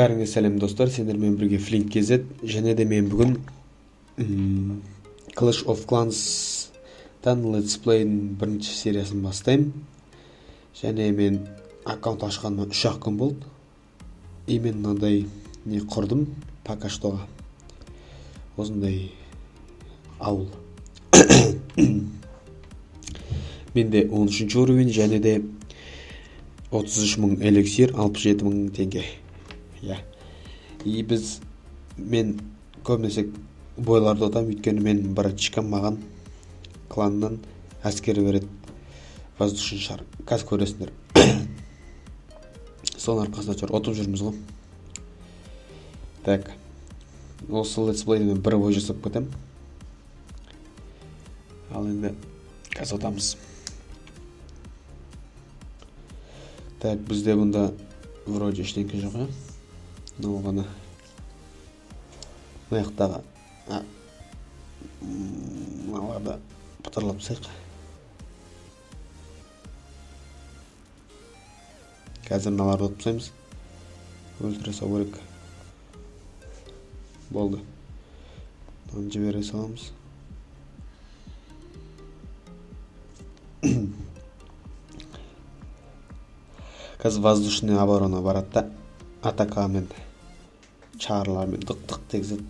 Бәріңе сәлем достар, сендермен бірге Flink KZ, және де мен бүгін Clash of Clans-тан Let's Play-дің бірінші сериясын бастаймын. Және мен аккаунт ашқаныма 3-ақ күн болды. Именно мынандай не құрдым пока штоға. Осындай ауыл. Менде 13-ші уровень, және де 33 мың эликсир, 67 мың теңге. И мен көбінесе бойларды отам, өйткені мен братчикам маған кланнан әскері береді. Воздушный шар. Қазір көресіңдер. Соның арқасында отып жүрміз ғой. Так. Осы Let's Play-ді мен бір бой жасап кетем. Ал енді қазір отамыз. Так, бізде бұнда вроде ештеңке жоқ, мынау ғана маяқтағы мыналарды пытырлап тастайық. Қазір мыналарды отып тастаймыз. Өлтіре салу керек. Болды. Мынаны жібере саламыз. Қазір воздушный оборона барады да, атакамен чарлармен дық-дық тегізеді.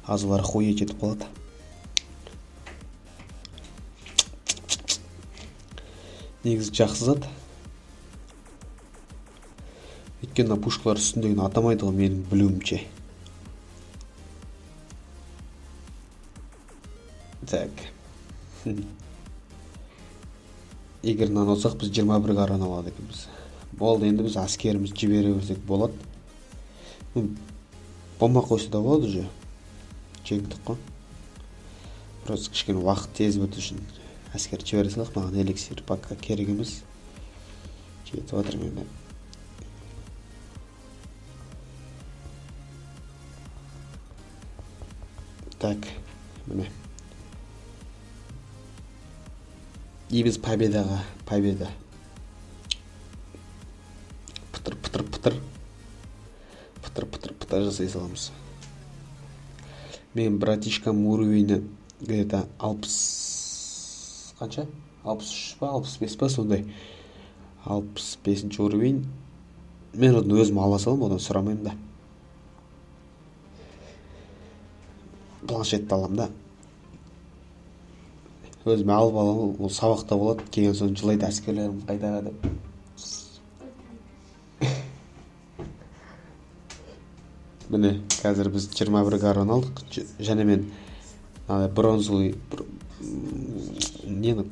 Азылар хует етіп қалады. Негізі жақсы зат. Өйткені пушкалар үстіндегіні атамайды ғой, менің білуімше. Так. Егер мынаны алсақ, біз 21 аран алады екенбіз. Болды, енді біз әскеріміз жібере берсек болады. Болмай қойса да болады уже. Жеңдік қой. Просто кішкене уақыт тез өту үшін әскер жібере салайық. Маған эликсир пока керек емес. Жетіп отыр менде. Так, міне. И біз победаға, победа. Пытыр жасай саламыз. Мен братишкам уровені где-то 60 қанша? 63 па, 65 па, сондай. 65-ші уровень. Мен оны өзім ала салам, одан сұрамайым да. Планшетті алам да. Өзіме алып алам, ол сабақта болады, келген соң жылайды әскерлерім қайдаға деп. Міне, қазір біз 21 аран алдық, және мен бронзовый нені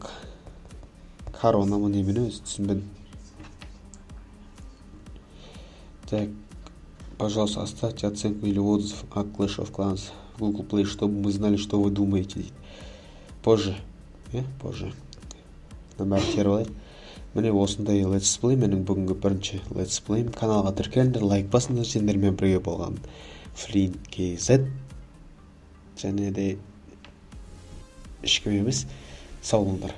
корона мұны емені өзі түсінбедім. Так, пожалуйста, оставьте оценку или отзыв о Clash of Clans в Google Play, чтобы мы знали, что вы думаете. Позже. Позже. Бәрі тері болайық. Міне осындай Let's Play, менің бүгінгі бірінші Let's Play. Каналға тіркеліңдер, лайк басыңдар, сендермен бірге болған Flink KZ. Және де ешкім емес, сау болыңдар.